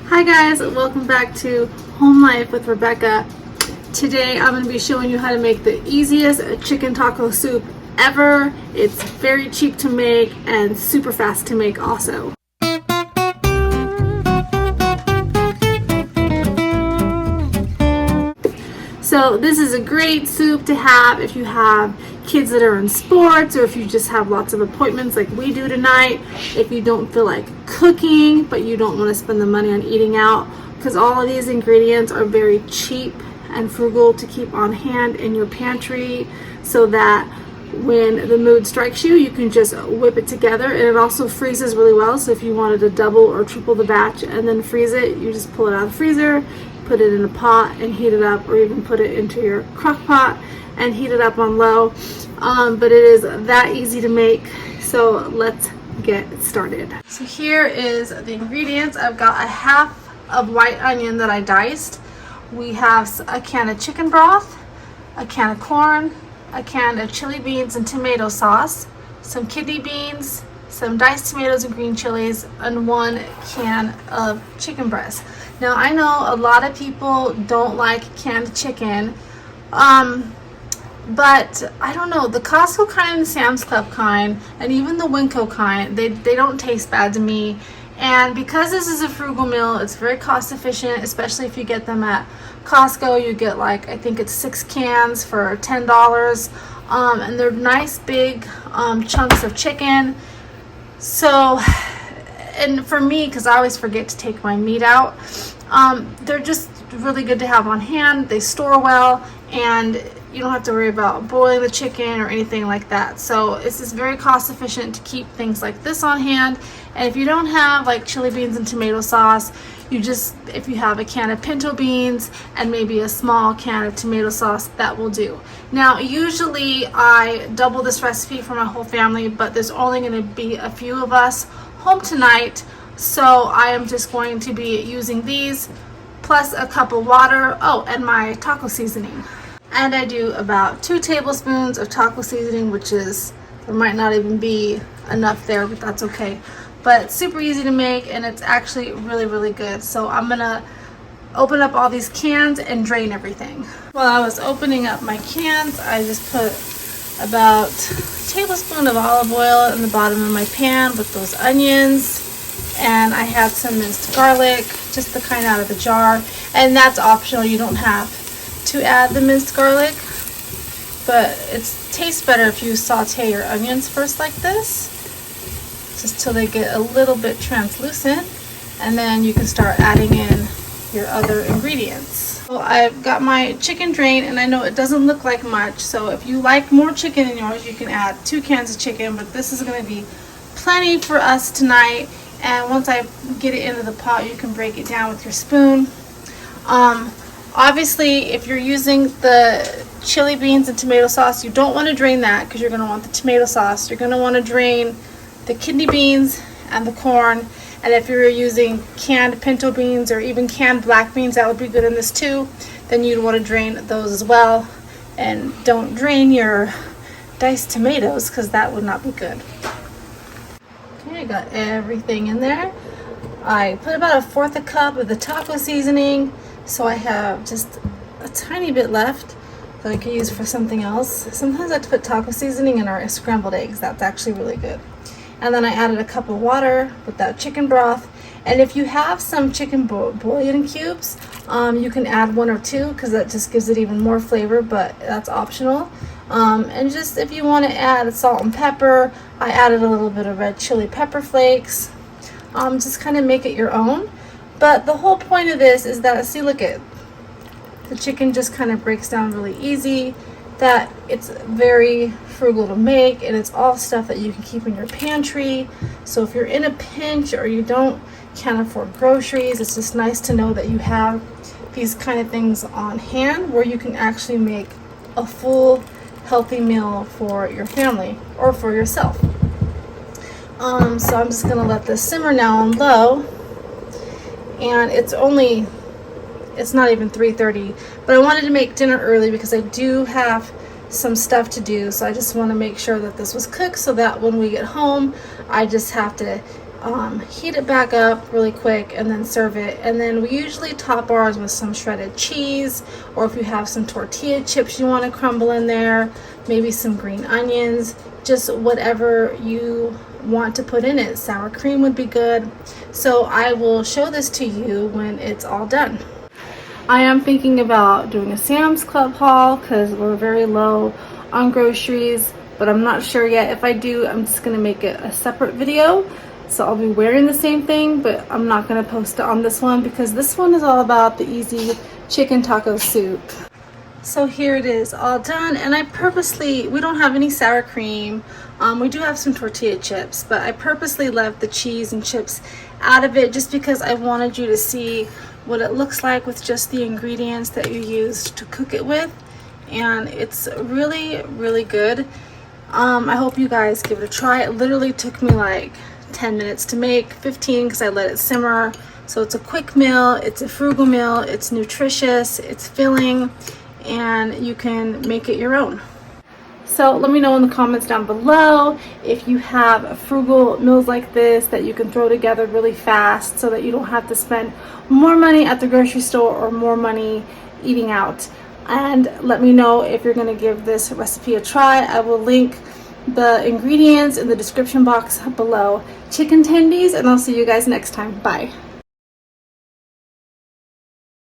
Hi guys, welcome back to Home Life with Rebecca. Today I'm going to be showing you how to make the easiest chicken taco soup ever. It's very cheap to make and super fast to make also. So this is a great soup to have if you have kids that are in sports, or if you just have lots of appointments like we do tonight, if you don't feel like cooking but you don't want to spend the money on eating out, because all of these ingredients are very cheap and frugal to keep on hand in your pantry, so that when the mood strikes you, you can just whip it together. And it also freezes really well, so if you wanted to double or triple the batch and then freeze it, you just pull it out of the freezer, put it in a pot and heat it up, or even put it into your crock pot and heat it up on low. But it is that easy to make, so let's get started. So here is the ingredients. I've got a half of white onion that I diced. We have a can of chicken broth, a can of corn, a can of chili beans and tomato sauce, some kidney beans, some diced tomatoes and green chilies, and 1 can of chicken breast. Now I know a lot of people don't like canned chicken, but I don't know, the Costco kind and the Sam's Club kind and even the Winco kind, they don't taste bad to me. And because this is a frugal meal, it's very cost efficient, especially if you get them at Costco. You get, like, I think it's 6 cans for $10, and they're nice big chunks of chicken. So, and for me, because I always forget to take my meat out, they're just really good to have on hand. They store well, and you don't have to worry about boiling the chicken or anything like that. So this is very cost efficient to keep things like this on hand. And if you don't have like chili beans and tomato sauce, you just, if you have a can of pinto beans and maybe a small can of tomato sauce, that will do. Now usually I double this recipe for my whole family, but there's only going to be a few of us home tonight, so I am just going to be using these plus a cup of water. Oh, and my taco seasoning. And I do about 2 tablespoons of taco seasoning, which is, there might not even be enough there, but that's okay. But it's super easy to make, and it's actually really, really good. So I'm gonna open up all these cans and drain everything. While I was opening up my cans, I just put about a tablespoon of olive oil in the bottom of my pan with those onions. And I had some minced garlic, just the kind out of the jar. And that's optional, you don't have to add the minced garlic, but it tastes better if you saute your onions first like this, just till they get a little bit translucent, and then you can start adding in your other ingredients. Well, I've got my chicken drained, and I know it doesn't look like much, so if you like more chicken in yours, you can add 2 cans of chicken, but this is going to be plenty for us tonight. And once I get it into the pot, you can break it down with your spoon. Obviously, if you're using the chili beans and tomato sauce, you don't want to drain that, because you're going to want the tomato sauce. You're going to want to drain the kidney beans and the corn. And if you're using canned pinto beans or even canned black beans, that would be good in this too. Then you'd want to drain those as well. And don't drain your diced tomatoes, because that would not be good. Okay, I got everything in there. I put about 1/4 cup of the taco seasoning. So I have just a tiny bit left that I could use for something else. Sometimes I like to put taco seasoning in our scrambled eggs. That's actually really good. And then I added a cup of water with that chicken broth. And if you have some chicken bouillon cubes, you can add 1 or 2, because that just gives it even more flavor, but that's optional. And just if you want to add salt and pepper, I added a little bit of red chili pepper flakes. Just kind of make it your own. But the whole point of this is that, see, look at, the chicken just kind of breaks down really easy, that it's very frugal to make, and it's all stuff that you can keep in your pantry. So if you're in a pinch or you can't afford groceries, it's just nice to know that you have these kind of things on hand where you can actually make a full healthy meal for your family or for yourself. So I'm just gonna let this simmer now on low. And it's not even 3:30, but I wanted to make dinner early because I do have some stuff to do. So I just want to make sure that this was cooked, so that when we get home, I just have to heat it back up really quick and then serve it. And then we usually top ours with some shredded cheese, or if you have some tortilla chips you want to crumble in there, maybe some green onions, just whatever you want to put in it. Sour cream would be good. So I will show this to you when it's all done. I am thinking about doing a Sam's Club haul because we're very low on groceries, but I'm not sure yet. If I do, I'm just going to make it a separate video. So I'll be wearing the same thing, but I'm not going to post it on this one because this one is all about the easy chicken taco soup. So here it is all done, and I purposely, we don't have any sour cream. We do have some tortilla chips, but I purposely left the cheese and chips out of it just because I wanted you to see what it looks like with just the ingredients that you used to cook it with. And it's really, really good. I hope you guys give it a try. It literally took me like 10 minutes to make, 15 because I let it simmer. So it's a quick meal, it's a frugal meal, it's nutritious, it's filling, and you can make it your own. So let me know in the comments down below if you have frugal meals like this that you can throw together really fast so that you don't have to spend more money at the grocery store or more money eating out. And let me know if you're going to give this recipe a try. I will link the ingredients in the description box below. Chicken tendies, and I'll see you guys next time. Bye.